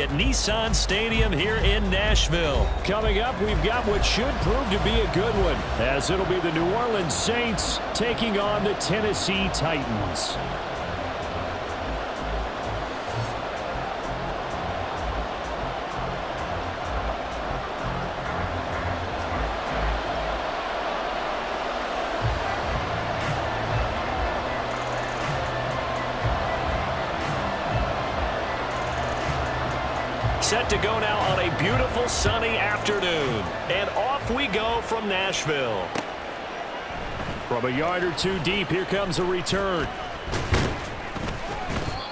at Nissan Stadium here in Nashville. Coming up, we've got what should prove to be a good one, as it'll be the New Orleans Saints taking on the Tennessee Titans. Set to go now on a beautiful sunny afternoon. And off we go from Nashville. From a yard or two deep, here comes a return.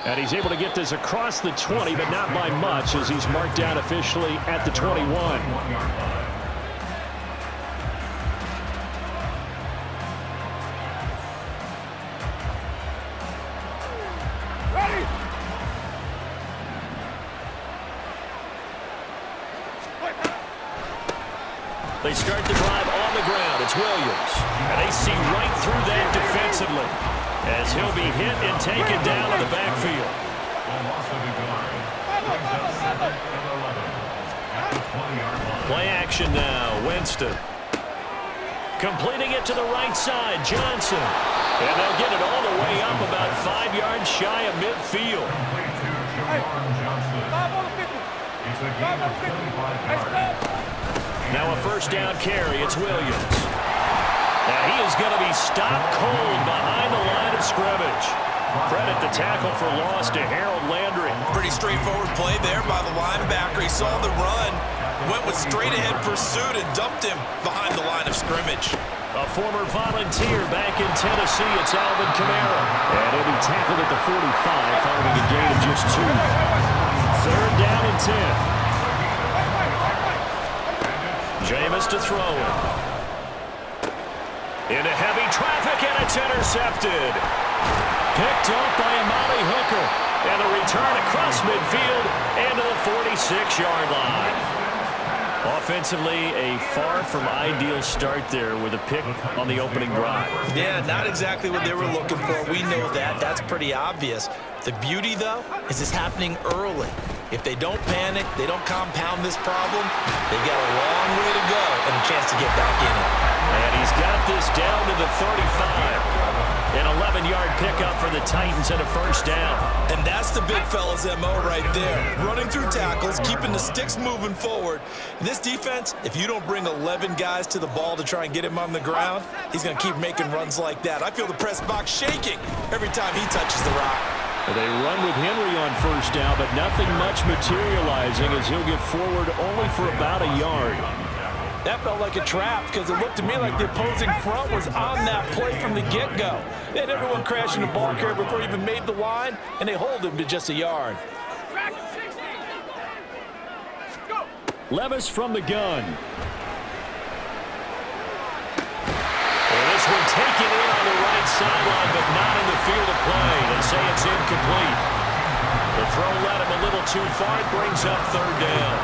And he's able to get this across the 20, but not by much, as he's marked down officially at the 21. They start the drive on the ground. It's Williams. And they see right through that defensively as he'll be hit and taken down in the backfield. Play action now. Winston. Completing it to the right side. Johnson. And they'll get it all the way up about 5 yards shy of midfield. Now a first down carry. It's Williams. Now he is going to be stopped cold behind the line of scrimmage. Credit the tackle for loss to Harold Landry. Pretty straightforward play there by the linebacker. He saw the run, went with straight-ahead pursuit, and dumped him behind the line of scrimmage. A former Volunteer back in Tennessee. It's Alvin Kamara. And he'll be tackled at the 45 following a gain of just 2. Third down and 10. Jameis to throw it. Into heavy traffic, and it's intercepted. Picked up by Amari Hooker. And the return across midfield and to the 46-yard line. Offensively, a far from ideal start there with a pick on the opening drive. Yeah, not exactly what they were looking for. We know that. That's pretty obvious. The beauty, though, is it's happening early. If they don't panic, they don't compound this problem, they've got a long way to go and a chance to get back in it. And he's got this down to the 35. An 11-yard pickup for the Titans and a first down. And that's the big fella's MO right there. Running through tackles, keeping the sticks moving forward. This defense, if you don't bring 11 guys to the ball to try and get him on the ground, he's going to keep making runs like that. I feel the press box shaking every time he touches the rock. They run with Henry on first down, but nothing much materializing as he'll get forward only for about a yard. That felt like a trap because it looked to me like the opposing front was on that play from the get-go. They had everyone crashing the ball carrier before he even made the line, and they hold him to just a yard. Levis from the gun. Well, this one taken in on the right sideline, but not in the field of play. They say it's incomplete. The throw led him a little too far. It brings up third down.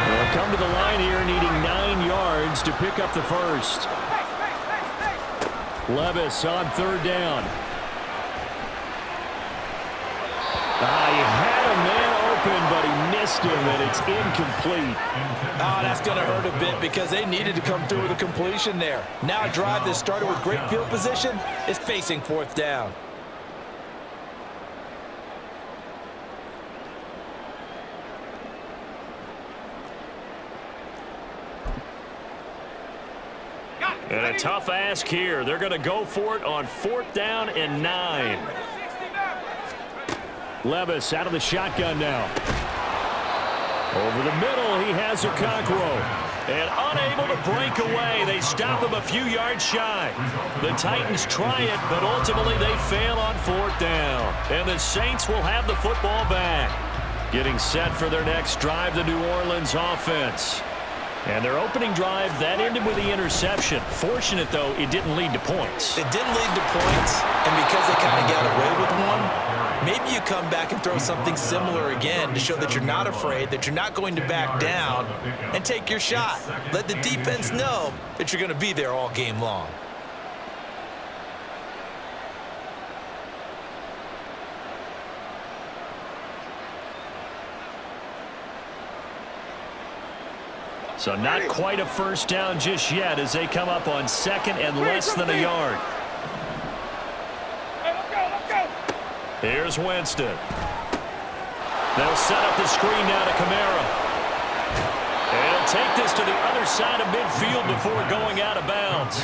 They'll come to the line here needing 9 yards to pick up the first. Levis on third down. He had a man open, but he missed him, and it's incomplete. Oh, that's going to hurt a bit because they needed to come through with a completion there. Now a drive that started with great field position is facing fourth down. And a tough ask here. They're going to go for it on fourth down and 9. Levis out of the shotgun now. Over the middle, he has Okonkwo. And unable to break away. They stop him a few yards shy. The Titans try it, but ultimately they fail on fourth down. And the Saints will have the football back. Getting set for their next drive, the New Orleans offense. And their opening drive, that ended with the interception. Fortunate, though, it didn't lead to points. It didn't lead to points, and because they kind of got away with one, maybe you come back and throw something similar again to show that you're not afraid, that you're not going to back down, and take your shot. Let the defense know that you're going to be there all game long. So not quite a first down just yet as they come up on second and less than a yard. Here's Winston. They'll set up the screen now to Kamara. And he'll take this to the other side of midfield before going out of bounds.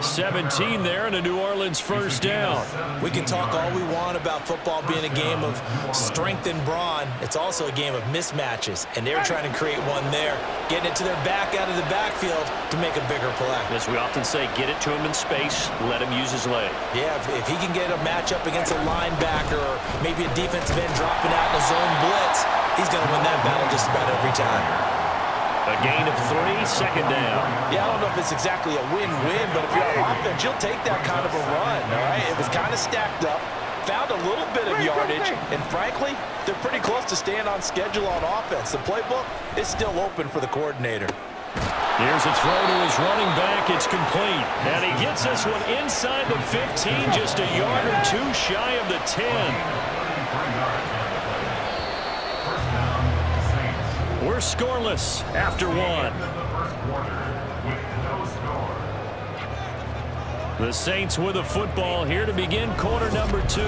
17 there and a New Orleans first down. We can talk all we want about football being a game of strength and brawn. It's also a game of mismatches, and they're trying to create one there, getting it to their back out of the backfield to make a bigger play. As we often say, get it to him in space, let him use his leg. Yeah, if he can get a matchup against a linebacker or maybe a defensive end dropping out in a zone blitz, he's going to win that battle just about every time. A gain of 3, second down. Yeah, I don't know if it's exactly a win-win, but if you're on offense, you'll take that kind of a run, all right? It was kind of stacked up, found a little bit of yardage, and frankly, they're pretty close to staying on schedule on offense. The playbook is still open for the coordinator. Here's a throw to his running back. It's complete. And he gets this one inside the 15, just a yard or two shy of the 10. We're scoreless after one. The Saints with a football here to begin quarter number 2.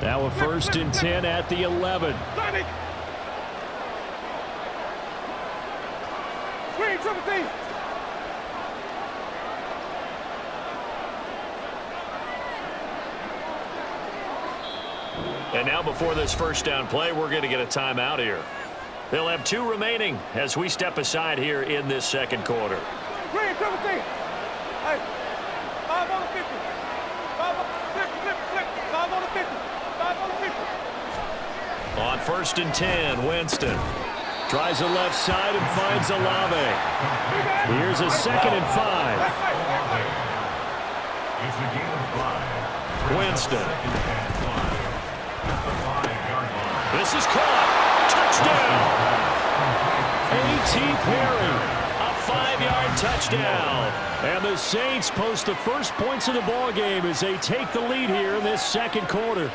Now a first and 10 at the 11. And now before this first down play, we're going to get a timeout here. They'll have 2 remaining as we step aside here in this second quarter. On first and 10, Winston tries the left side and finds Olave. Here's a second and 5. Winston. This is caught. Touchdown. A.T. Perry. A 5-yard touchdown. And the Saints post the first points of the ball game as they take the lead here in this second quarter.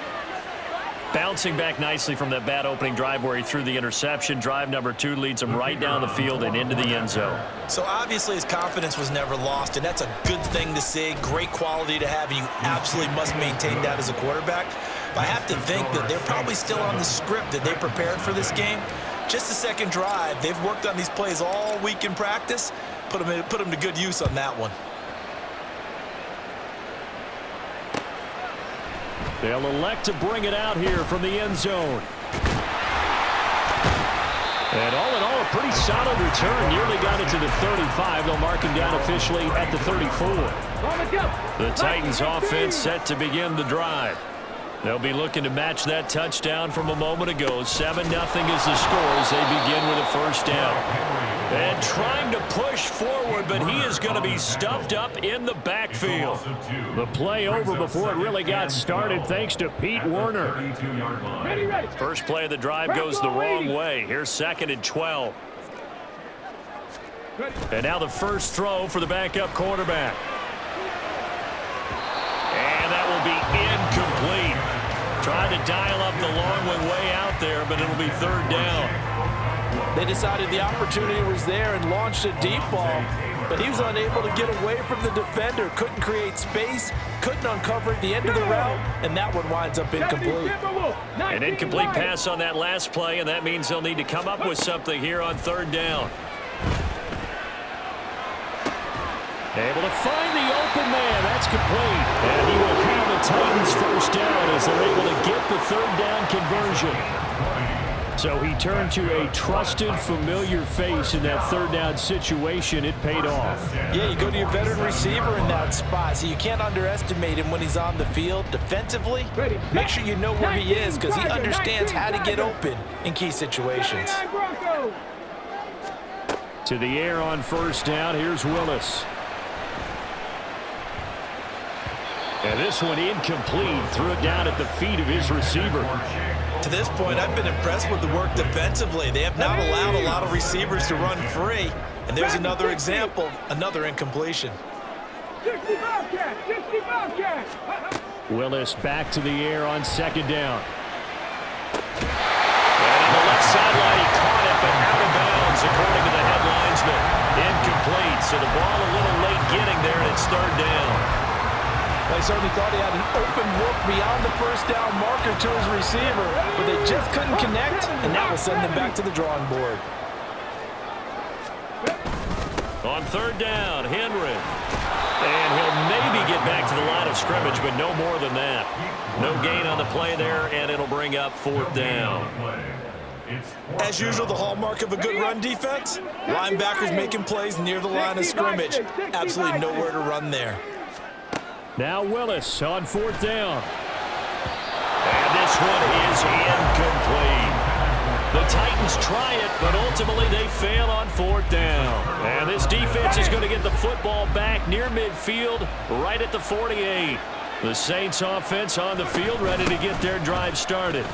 Bouncing back nicely from that bad opening drive where he threw the interception. Drive number 2 leads him right down the field and into the end zone. So obviously his confidence was never lost, and that's a good thing to see. Great quality to have, and you absolutely must maintain that as a quarterback. But I have to think that they're probably still on the script that they prepared for this game. Just the second drive, they've worked on these plays all week in practice. Put them to good use on that one. They'll elect to bring it out here from the end zone. And all in all, a pretty solid return. Nearly got it to the 35. They'll mark him down officially at the 34. The Titans offense set to begin the drive. They'll be looking to match that touchdown from a moment ago. 7-0 is the score as they begin with a first down. And trying to push forward, but he is going to be stuffed up in the backfield. The play over before it really got started thanks to Pete Werner. First play of the drive goes the wrong way. Here's second and 12. And now the first throw for the backup quarterback. And that will be incomplete. Trying to dial up the long one way out there, but it'll be third down. They decided the opportunity was there and launched a deep ball, but he was unable to get away from the defender, couldn't create space, couldn't uncover the end of the route, and that one winds up incomplete. An incomplete pass on that last play, and that means they'll need to come up with something here on third down. Able to find the open man. That's complete. And he will have the Titans first down as they're able to get the third down conversion. So he turned to a trusted, familiar face in that third down situation. It paid off. Yeah, you go to your veteran receiver in that spot, so you can't underestimate him when he's on the field. Defensively, make sure you know where he is because he understands how to get open in key situations. To the air on first down. Here's Willis. And this one incomplete. Threw it down at the feet of his receiver. To this point, I've been impressed with the work defensively. They have not allowed a lot of receivers to run free. And there's another example, another incompletion. Willis back to the air on second down. And on the left sideline, he caught it, but out of bounds, according to the headlinesman. Incomplete, so the ball a little late getting there, and it's third down. They certainly thought he had an open look beyond the first down marker to his receiver, but they just couldn't connect, and that will send them back to the drawing board. On third down, Henry. And he'll maybe get back to the line of scrimmage, but no more than that. No gain on the play there, and it'll bring up fourth down. As usual, the hallmark of a good run defense, linebackers making plays near the line of scrimmage. Absolutely nowhere to run there. Now Willis on fourth down. And this one is incomplete. The Titans try it, but ultimately they fail on fourth down. And this defense is going to get the football back near midfield, right at the 48. The Saints offense on the field, ready to get their drive started.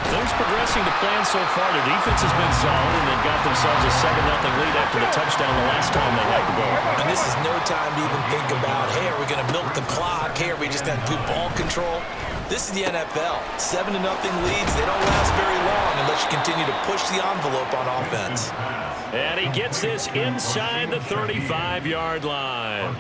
Things progressing to plan so far. Their defense has been solid, and they've got themselves a 7-0 lead after the touchdown the last time they had the ball. And this is no time to even think about, hey, are we going to milk the clock? Hey, are we just going to do ball control? This is the NFL. 7-0 leads, they don't last very long unless you continue to push the envelope on offense. And he gets this inside the 35-yard line.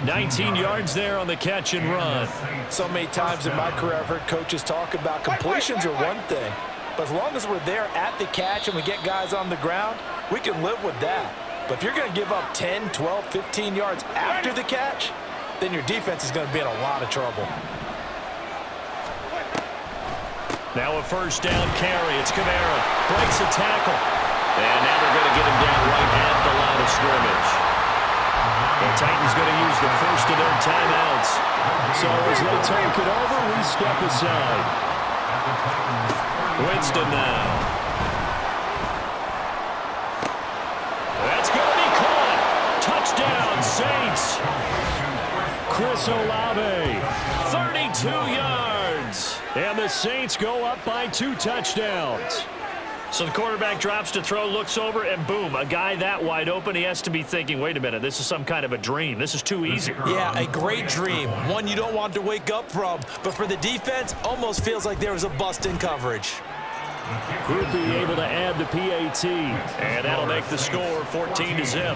19 yards there on the catch and run. So many times in my career I've heard coaches talk about completions are one thing, but as long as we're there at the catch and we get guys on the ground, we can live with that. But if you're going to give up 10, 12, 15 yards after the catch, then your defense is going to be in a lot of trouble. Now a first down carry. It's Kamara. Breaks a tackle. And now they're going to get him down right at the line of scrimmage. The Titans going to use the first of their timeouts. So as they take it over, we step aside. Winston now. That's going to be caught. Touchdown, Saints. Chris Olave, 32 yards. And the Saints go up by 2 touchdowns. So the quarterback drops to throw, looks over, and boom, a guy that wide open, he has to be thinking, wait a minute, this is some kind of a dream. This is too easy. Yeah, a great dream. One you don't want to wake up from. But for the defense, almost feels like there was a bust in coverage. Groupie able to add the PAT. And that'll make the score 14-0.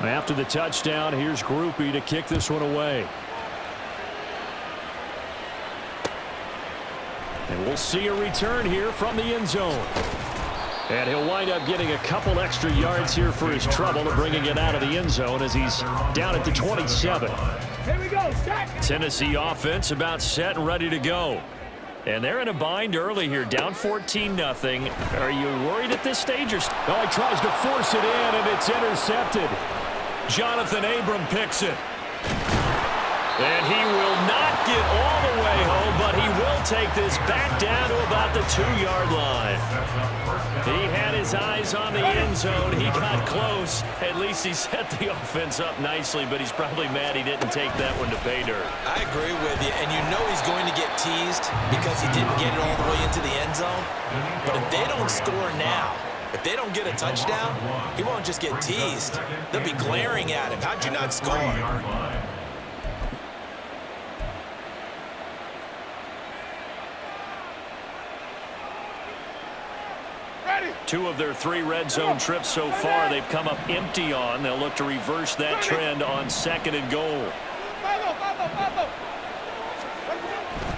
After the touchdown, here's Groupie to kick this one away. And we'll see a return here from the end zone. And he'll wind up getting a couple extra yards here for his trouble of bringing it out of the end zone as he's down at the 27. Here we go, set. Tennessee offense about set and ready to go. And they're in a bind early here, down 14-0. Are you worried at this stage? Or oh, he tries to force it in, and it's intercepted. Jonathan Abram picks it. And he will not get all the way home, but he will take this back down to about the 2-yard line. He had his eyes on the end zone. He got close. At least he set the offense up nicely, but he's probably mad he didn't take that one to pay dirt. I agree with you, and you know he's going to get teased because he didn't get it all the way into the end zone. But if they don't score now, if they don't get a touchdown, he won't just get teased. They'll be glaring at him. How'd you not score? Two of their 3 red zone trips so far, they've come up empty on. They'll look to reverse that trend on 2nd and goal.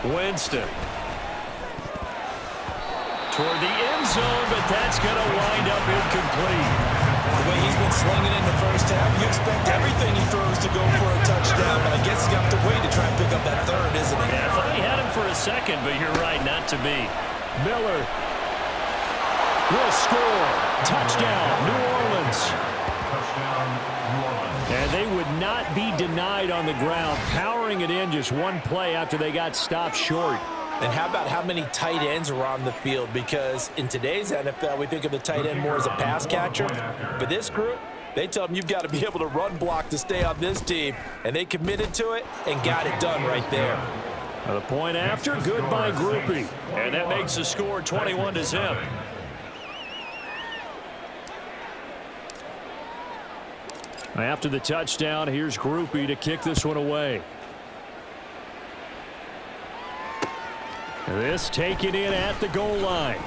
Winston. Toward the end zone, but that's going to wind up incomplete. The way he's been slinging it, the first half. You expect everything he throws to go for a touchdown, but I guess he's got to wait to try and pick up that third, isn't he? Yeah, I thought he had him for a second, but you're right, not to be. Miller will score. Touchdown, New Orleans. And they would not be denied on the ground, powering it in just one play after they got stopped short. And how about how many tight ends were on the field? Because in today's NFL, we think of the tight end more as a pass catcher. But this group, they tell them you've got to be able to run block to stay on this team. And they committed to it and got it done right there. The point after, good by Groupie. And that makes the score 21-0. After the touchdown, here's Groupie to kick this one away. This taken in at the goal line.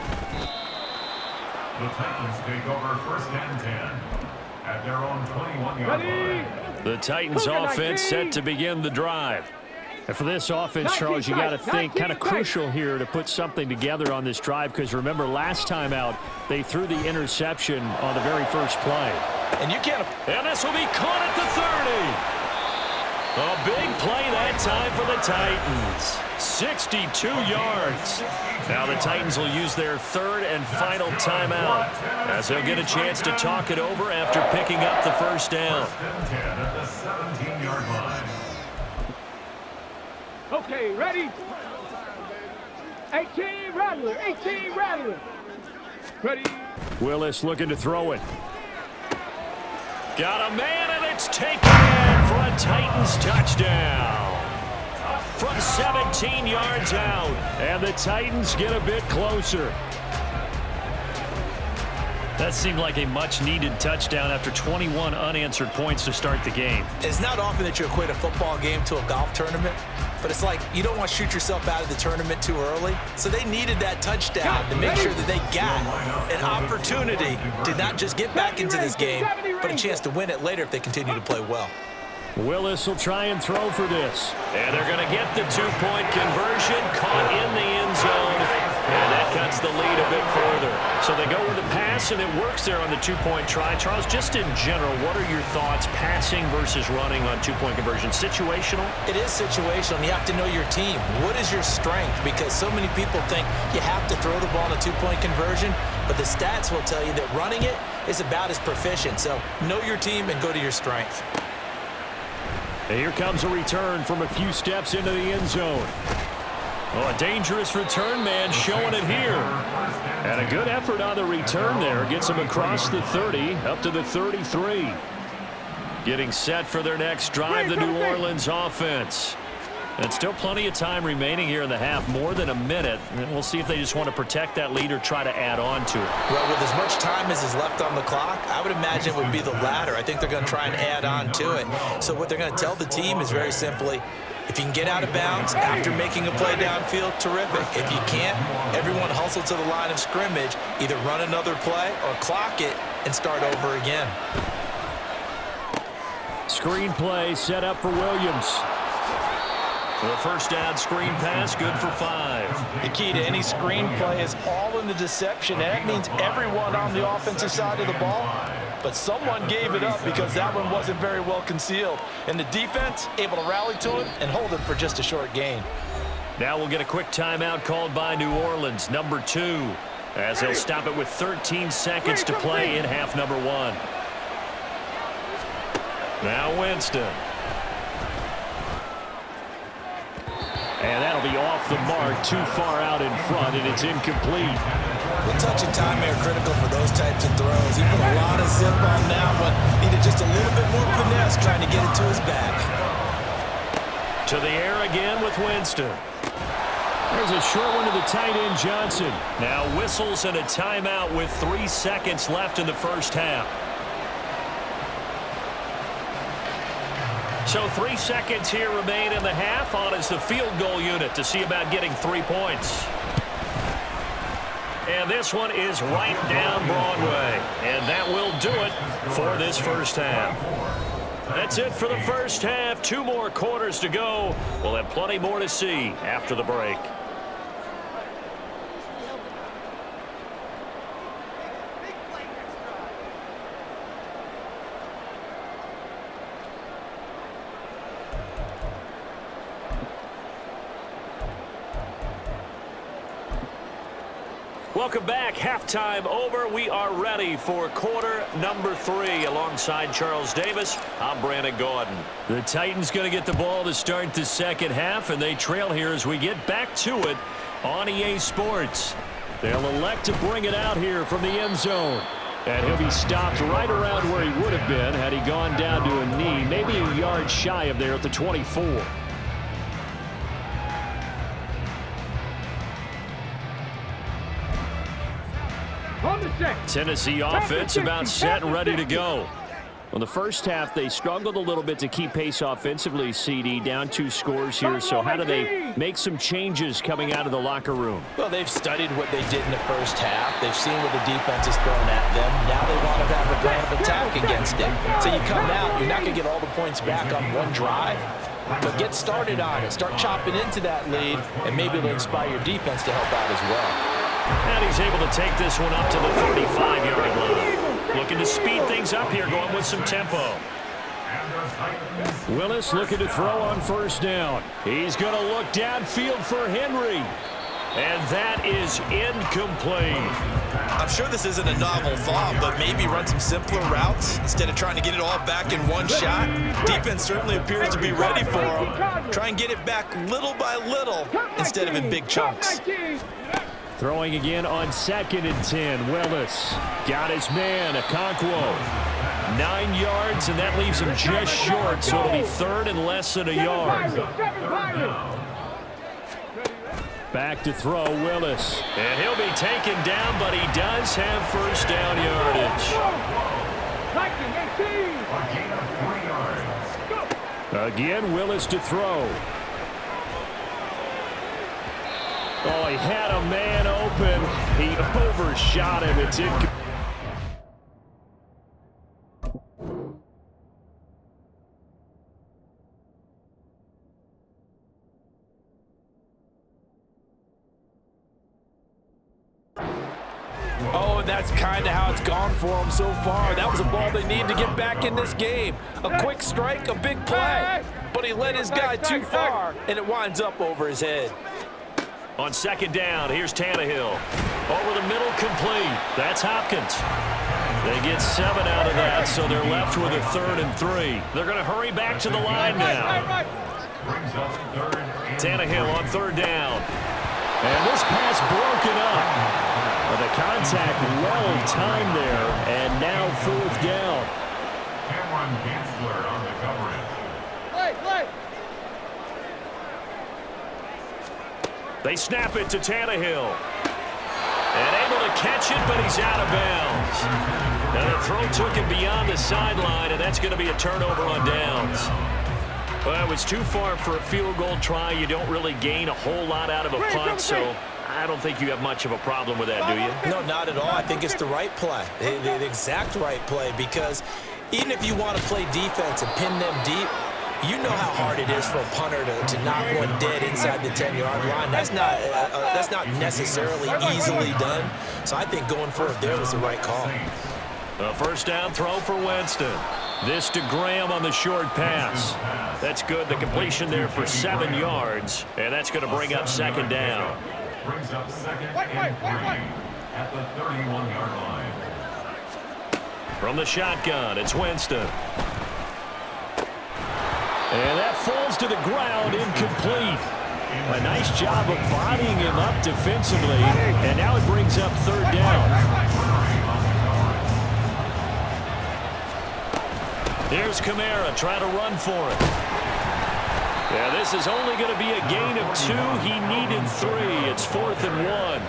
The Titans take over 1st and 10 at their own 21-yard line. The Titans offense set to begin the drive. And for this offense, Charles, you got to think kind of crucial here to put something together on this drive, because remember last time out they threw the interception on the very first play. And you can't. And this will be caught at the 30. A big play that time for the Titans. 62 yards. Now the Titans will use their third and final timeout, as they'll get a chance to talk it over after picking up the first down. 10 at the 17-yard line. Okay, ready? 18 Rattler, 18 Rattler. Ready? Willis looking to throw it. Got a man, and it's taken in for a Titans touchdown. From 17 yards out. And the Titans get a bit closer. That seemed like a much-needed touchdown after 21 unanswered points to start the game. It's not often that you equate a football game to a golf tournament, but it's like you don't want to shoot yourself out of the tournament too early. So they needed that touchdown to make sure that they got an opportunity to not just get back into this game, but a chance to win it later if they continue to play well. Willis will try and throw for this. And they're going to get the two-point conversion, caught in the end zone, and that cuts the lead a bit further. So they go with the pass, and it works there on the two-point try. Charles, just in general, what are your thoughts passing versus running on two-point conversion? Situational? It is situational, and you have to know your team. What is your strength? Because so many people think you have to throw the ball in a two-point conversion, but the stats will tell you that running it is about as proficient. So know your team and go to your strength. And here comes a return from a few steps into the end zone. Oh, a dangerous return man showing it here. And a good effort on the return there. Gets him across the 30, up to the 33. Getting set for their next drive, the New Orleans offense. And still plenty of time remaining here in the half, more than a minute. And we'll see if they just want to protect that lead or try to add on to it. Well, with as much time as is left on the clock, I would imagine it would be the latter. I think they're going to try and add on to it. So what they're going to tell the team is very simply, if you can get out of bounds after making a play downfield, terrific. If you can't, everyone hustle to the line of scrimmage, either run another play or clock it and start over again. Screen play set up for Williams. The first down screen pass, good for 5. The key to any screen play is all in the deception. That means everyone on the offensive side of the ball, but someone gave it up because that one wasn't very well concealed. And the defense able to rally to him and hold him for just a short gain. Now we'll get a quick timeout called by New Orleans, number 2, as they'll stop it with 13 seconds to play in half number 1. Now Winston. And that'll be off the mark, too far out in front, and it's incomplete. The touch and time are critical for those types of throws. He put a lot of zip on that one. Needed just a little bit more finesse trying to get it to his back. To the air again with Winston. There's a short one to the tight end, Johnson. Now whistles and a timeout with 3 seconds left in the first half. So 3 seconds here remain in the half. On is the field goal unit to see about getting 3 points. And this one is right down Broadway. And that will do it for this first half. That's it for the first half. 2 more quarters to go. We'll have plenty more to see after the break. Welcome back. Halftime over. We are ready for quarter number 3. Alongside Charles Davis, I'm Brandon Gordon. The Titans going to get the ball to start the second half, and they trail here as we get back to it on EA Sports. They'll elect to bring it out here from the end zone. And he'll be stopped right around where he would have been had he gone down to a knee, maybe a yard shy of there at the 24. Tennessee offense about set and ready to go. Well, the first half, they struggled a little bit to keep pace offensively, CD, down 2 scores here. So how do they make some changes coming out of the locker room? Well, they've studied what they did in the first half. They've seen what the defense has thrown at them. Now they want to have a plan of attack against it. So you come out, you're not going to get all the points back on one drive, but get started on it. Start chopping into that lead, and maybe it'll inspire your defense to help out as well. And he's able to take this one up to the 35-yard line. Looking to speed things up here, going with some tempo. Willis looking to throw on first down. He's going to look downfield for Henry. And that is incomplete. I'm sure this isn't a novel thought, but maybe run some simpler routes instead of trying to get it all back in one shot. Defense certainly appears to be ready for him. Try and get it back little by little instead of in big chunks. Throwing again on 2nd and 10. Willis got his man, Okonkwo. 9 yards, and that leaves him just short, so it'll be 3rd and less than a yard. Back to throw, Willis. And he'll be taken down, but he does have first down yardage. Again, Willis to throw. Oh, he had a man open. He overshot him. It's incomplete. Oh, and that's kind of how it's gone for them so far. That was a ball they need to get back in this game. A quick strike, a big play. But he led his guy too far, and it winds up over his head. On 2nd down, here's Tannehill. Over the middle, complete. That's Hopkins. They get 7 out of that, so they're left with a 3rd and 3. They're going to hurry back to the line now. Tannehill on 3rd down. And this pass broken up. The contact well timed there, and now 4th down. Cameron Gansler on the coverage. They snap it to Tannehill. And able to catch it, but he's out of bounds. Now the throw took him beyond the sideline, and that's going to be a turnover on downs. Well, it was too far for a field goal try. You don't really gain a whole lot out of a punt, so I don't think you have much of a problem with that, do you? No, not at all. I think it's the right play, the exact right play, because even if you want to play defense and pin them deep, you know how hard it is for a punter to knock one dead inside the 10-yard line. That's not necessarily easily done. So I think going for it there was the right call. A first down throw for Winston. This to Graham on the short pass. That's good. The completion there for 7 yards, and that's going to bring up 2nd down. Brings up 2nd and 3 at the 31-yard line. From the shotgun, it's Winston. And that falls to the ground, incomplete. A nice job of bodying him up defensively, and now it brings up 3rd down. Here's Kamara trying to run for it. Yeah, this is only going to be a gain of 2. He needed 3. It's 4th and 1.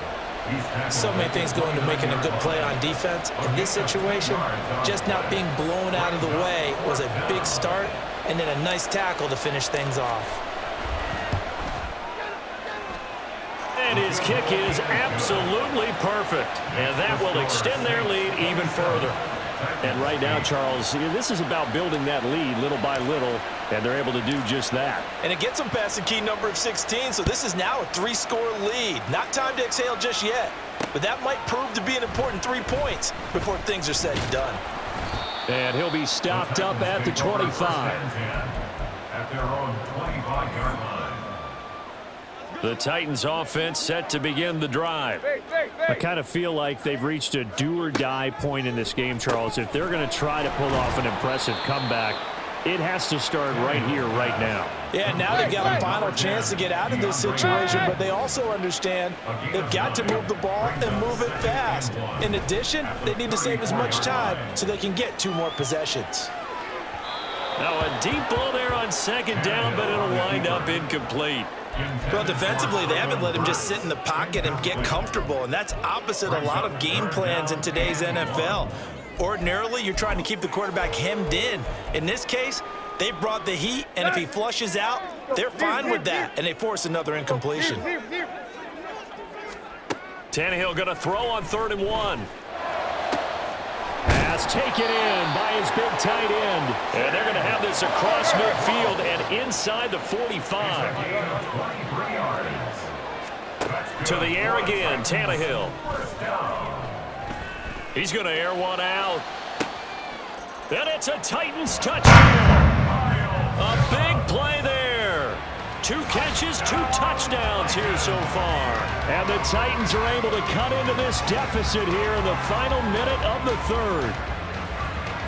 So many things go into making a good play on defense. In this situation, just not being blown out of the way was a big start, and then a nice tackle to finish things off. And his kick is absolutely perfect. And that will extend their lead even further. And right now, Charles, this is about building that lead little by little, and they're able to do just that. And it gets them past the key number of 16, so this is now a 3-score lead. Not time to exhale just yet, but that might prove to be an important 3 points before things are said and done. And he'll be stopped up at the 25. At their own 25-yard line. The Titans offense set to begin the drive. I kind of feel like they've reached a do-or-die point in this game, Charles. If they're going to try to pull off an impressive comeback, it has to start right here, right now. Yeah, now they've got a final chance to get out of this situation, but they also understand they've got to move the ball and move it fast. In addition, they need to save as much time so they can get 2 more possessions. Now a deep ball there on second down, but it'll wind up incomplete. Well, defensively, they haven't let him just sit in the pocket and get comfortable, and that's opposite a lot of game plans in today's NFL. Ordinarily, you're trying to keep the quarterback hemmed in. In this case, they brought the heat, and if he flushes out, they're fine with that, and they force another incompletion. Tannehill going to throw on 3rd and 1. Pass taken in by his big tight end. And they're going to have this across midfield and inside the 45. To the air again, Tannehill. He's going to air one out. And it's a Titans touchdown. A big play there. 2 catches, 2 touchdowns here so far. And the Titans are able to cut into this deficit here in the final minute of the 3rd.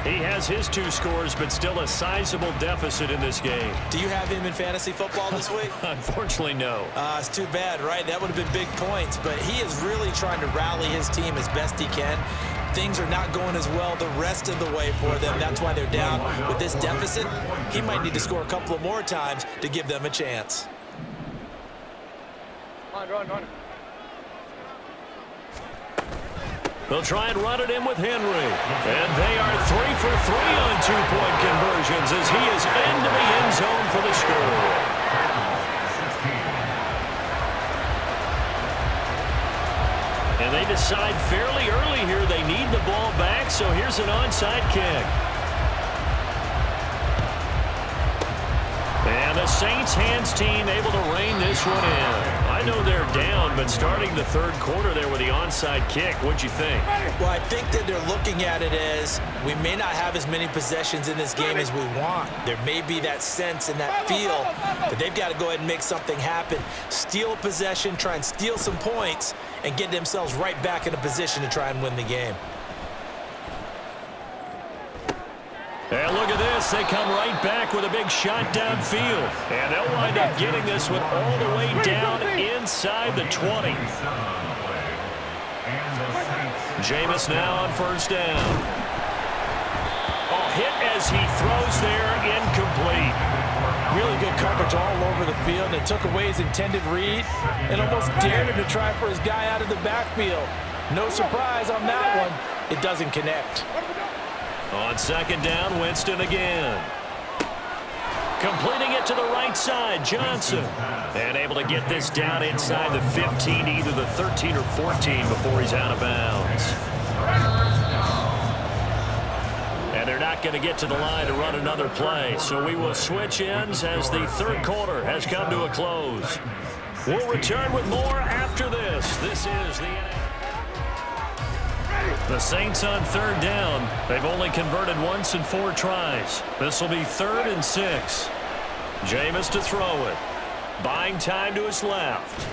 He has his 2 scores, but still a sizable deficit in this game. Do you have him in fantasy football this week? Unfortunately, no. It's too bad, right? That would have been big points, but he is really trying to rally his team as best he can. Things are not going as well the rest of the way for them. That's why they're down. With this deficit, he might need to score a couple of more times to give them a chance. Run. They'll try and run it in with Henry. And they are 3 for 3 on 2-point conversions as he is into the end zone for the score. And they decide fairly early here they need the ball back, so here's an onside kick. And the Saints hands team able to rein this one in. I know they're down, but starting the 3rd quarter there with the onside kick, what'd you think? Well, I think that they're looking at it as we may not have as many possessions in this game as we want. There may be that sense and that feel, but they've got to go ahead and make something happen. Steal a possession, try and steal some points, and get themselves right back in a position to try and win the game. And look at this. They come right back with a big shot downfield. And they'll wind up getting this one all the way down inside the 20. Jameis now on 1st down. Oh, hit as he throws there, incomplete. Really good coverage all over the field. They took away his intended read and almost dared him to try for his guy out of the backfield. No surprise on that one. It doesn't connect. On 2nd down, Winston again. Completing it to the right side, Johnson. And able to get this down inside the 15, either the 13 or 14 before he's out of bounds. And they're not going to get to the line to run another play, so we will switch ends as the 3rd quarter has come to a close. We'll return with more after this. This is the NFL. The Saints on 3rd down. They've only converted once in 4 tries. This will be 3rd and 6. Jameis to throw it. Buying time to his left.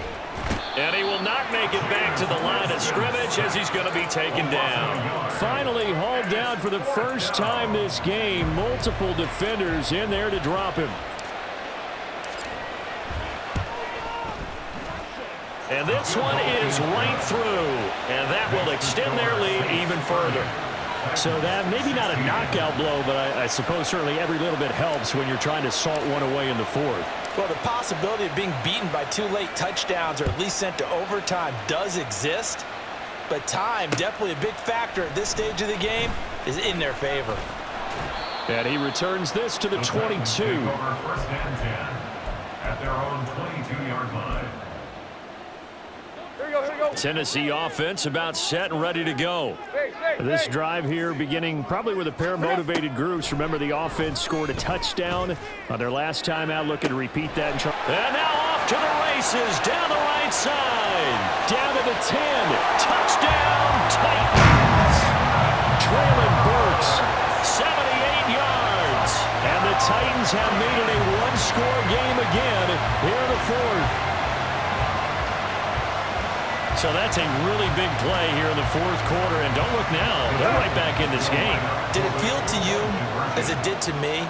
And he will not make it back to the line of scrimmage as he's going to be taken down. Finally hauled down for the first time this game. Multiple defenders in there to drop him. And this one is right through, and that will extend their lead even further. So that maybe not a knockout blow, but I suppose certainly every little bit helps when you're trying to salt one away in the 4th. Well, the possibility of being beaten by 2 late touchdowns or at least sent to overtime does exist, but time, definitely a big factor at this stage of the game, is in their favor. And he returns this to the 22. Over 1st and 10 at their own 22-yard line. Tennessee offense about set and ready to go. This drive here beginning probably with a pair of motivated groups. Remember, the offense scored a touchdown on their last time out, looking to repeat that. And now off to the races, down the right side. Down to the 10. Touchdown, Titans. Traylon Burks. 78 yards. And the Titans have made it a 1-score game again here in the 4th. So that's a really big play here in the fourth quarter. And don't look now. They're right back in this game. Did it feel to you, as it did to me,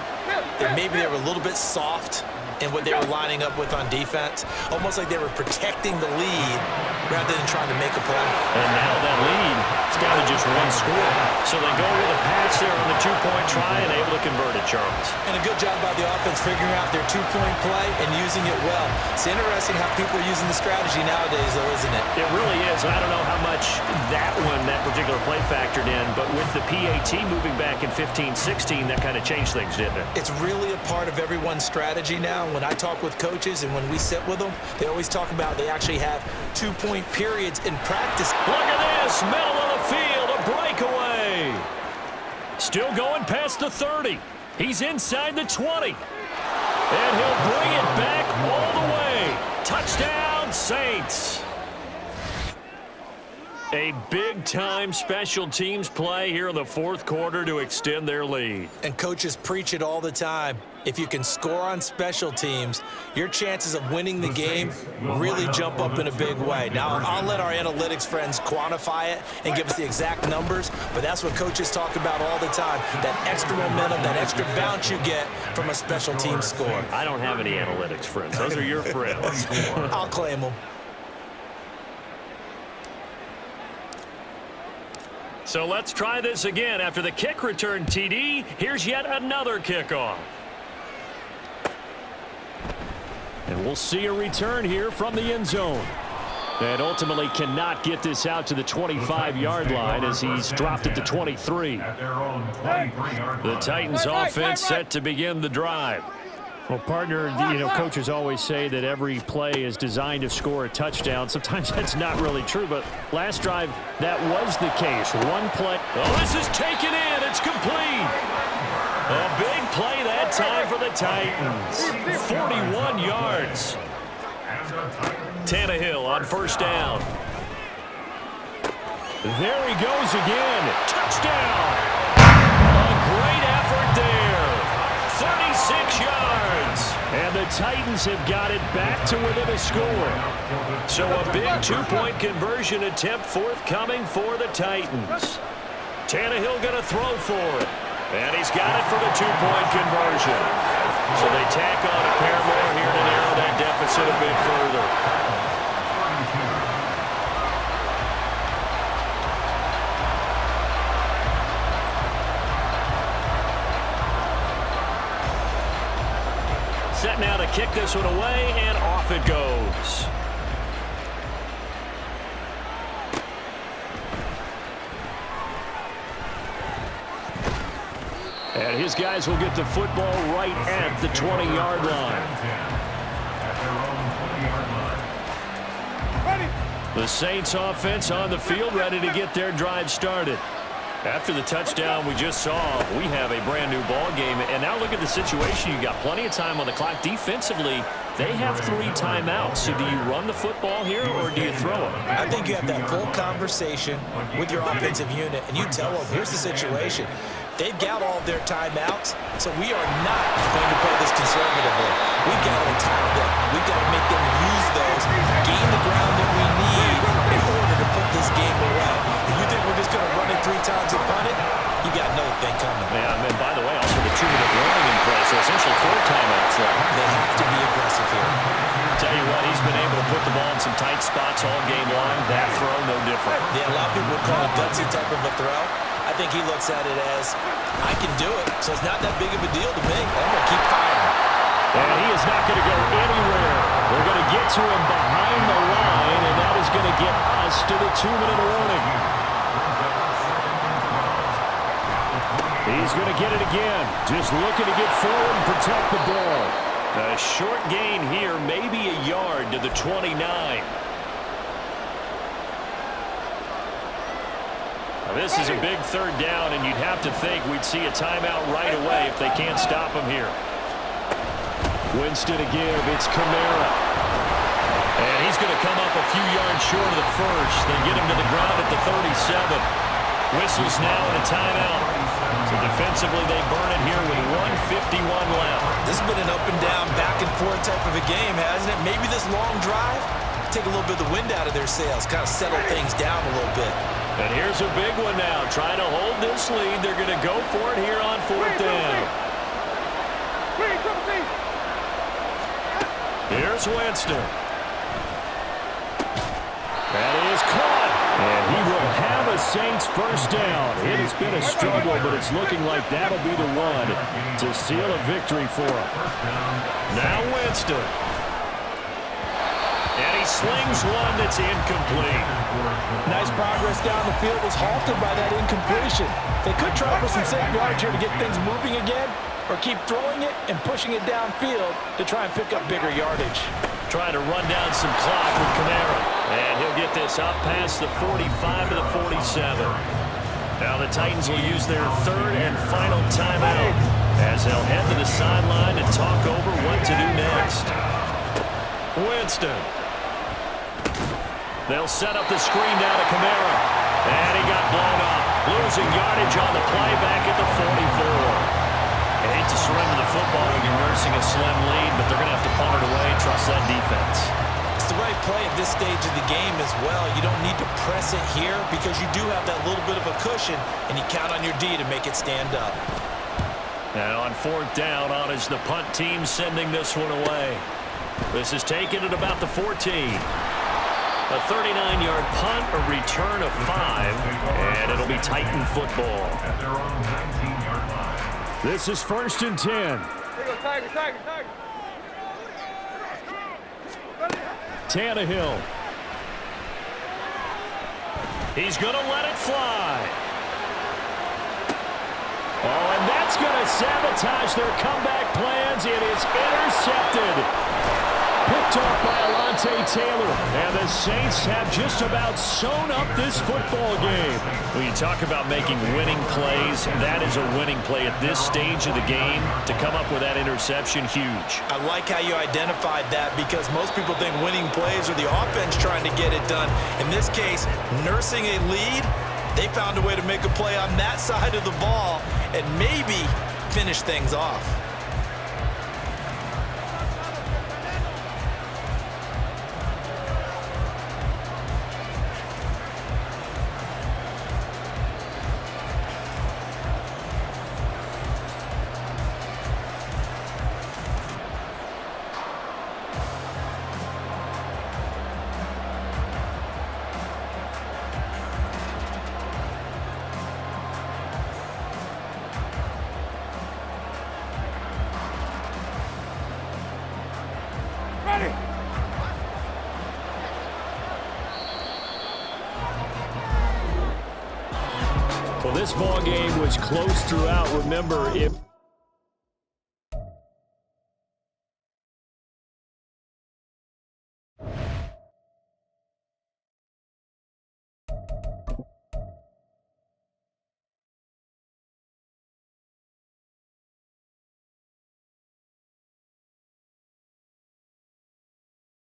that maybe they were a little bit soft in what they were lining up with on defense? Almost like they were protecting the lead rather than trying to make a play. And now that lead, it's down to just one score. So they go with a pass there on the two-point try and able to convert it, Charles. And a good job by the offense figuring out their two-point play and using it well. It's interesting how people are using the strategy nowadays, though, isn't it? It really is. I don't know how much that particular play factored in, but with the PAT moving back in 15-16, that kind of changed things, didn't it? It's really a part of everyone's strategy now. When I talk with coaches and when we sit with them, they always talk about they actually have two-point periods in practice. Look at this, middle of the field, a breakaway. Still going past the 30. He's inside the 20. And he'll bring it back all the way. Touchdown, Saints. A big-time special teams play here in the fourth quarter to extend their lead. And coaches preach it all the time. If you can score on special teams, your chances of winning the game really jump up in a big way. Now, I'll let our analytics friends quantify it and give us the exact numbers, but that's what coaches talk about all the time, that extra momentum, that extra bounce you get from a special team score. I don't have any analytics friends. Those are your friends. I'll claim them. So let's try this again. After the kick return TD, here's yet another kickoff. And we'll see a return here from the end zone. And ultimately cannot get this out to the 25-yard line as he's dropped it to 23. At their own 23-yard The Titans offense set to begin the drive. Well, partner, coaches always say that every play is designed to score a touchdown. Sometimes that's not really true, but last drive, that was the case. One play. Oh, this is taken in. It's complete. A big play that time for the Titans. 41 yards. Tannehill on first down. There he goes again. Touchdown. A great effort there. 36 yards. And the Titans have got it back to within a score. So a big two-point conversion attempt forthcoming for the Titans. Tannehill going to throw for it. And he's got it for the two-point conversion. So they tack on a pair more here to narrow that deficit a bit further. Set now to kick this one away, and off it goes. And his guys will get the football right at the 20-yard line. The Saints offense on the field, ready to get their drive started. After the touchdown we just saw, we have a brand new ball game. And now look at the situation. You got plenty of time on the clock. Defensively, they have 3 timeouts. So do you run the football here or do you throw it? I think you have that full conversation with your offensive unit, and you tell them, here's the situation. They've got all of their timeouts, so we are not going to play this conservatively. We've got to attack them. We've got to make them use those, gain the ground that we need in order to put this game away. If you think we're just going to run it 3 times and punt it, you got another thing coming. Yeah, and by the way, also the 2-minute warning in play, so essentially 4 timeouts left. They have to be aggressive here. Tell you what, he's been able to put the ball in some tight spots all game long. That throw, no different. Yeah, a lot of people would call it gutsy type of a throw. I think he looks at it as, I can do it, so it's not that big of a deal to me. I'm going to keep firing. And he is not going to go anywhere. They're going to get to him behind the line, and that is going to get us to the 2-minute warning. He's going to get it again. Just looking to get forward and protect the ball. A short gain here, maybe a yard to the 29. This is a big third down, and you'd have to think we'd see a timeout right away if they can't stop him here. Winston to give. It's Kamara. And he's going to come up a few yards short of the first. They get him to the ground at the 37. Whistles now and a timeout. So defensively, they burn it here with 1:51 left. This has been an up and down, back and forth type of a game, hasn't it? Maybe this long drive take a little bit of the wind out of their sails, kind of settle things down a little bit. And here's a big one now. Trying to hold this lead. They're going to go for it here on 4th down. Here's Winston. That is caught. And he will have a Saints first down. It has been a struggle, but it's looking like that'll be the one to seal a victory for him. Now Winston. And he slings one that's incomplete. Nice progress down the field was halted by that incompletion. They could try for some safe yards here to get things moving again, or keep throwing it and pushing it downfield to try and pick up bigger yardage. Trying to run down some clock with Kamara. And he'll get this up past the 45 to the 47. Now the Titans will use their 3rd and final timeout as they'll head to the sideline and talk over what to do next. Winston. They'll set up the screen down to Kamara. And he got blown up. Losing yardage on the play back at the 44. I hate to surrender the football when you're nursing a slim lead, but they're going to have to punt it away and trust that defense. It's the right play at this stage of the game as well. You don't need to press it here because you do have that little bit of a cushion, and you count on your D to make it stand up. And on 4th down, on is the punt team sending this one away. This is taken at about the 14. A 39-yard punt, a return of 5, and it'll be Titan football. At their own 19-yard line. This is 1st and 10. Tannehill. He's going to let it fly. Oh, and that's going to sabotage their comeback plans. It is intercepted. Picked off by Alontae Taylor. And the Saints have just about sewn up this football game. When you talk about making winning plays, that is a winning play at this stage of the game. To come up with that interception, huge. I like how you identified that because most people think winning plays are the offense trying to get it done. In this case, nursing a lead, they found a way to make a play on that side of the ball and maybe finish things off. Well, this ball game was close throughout. Remember,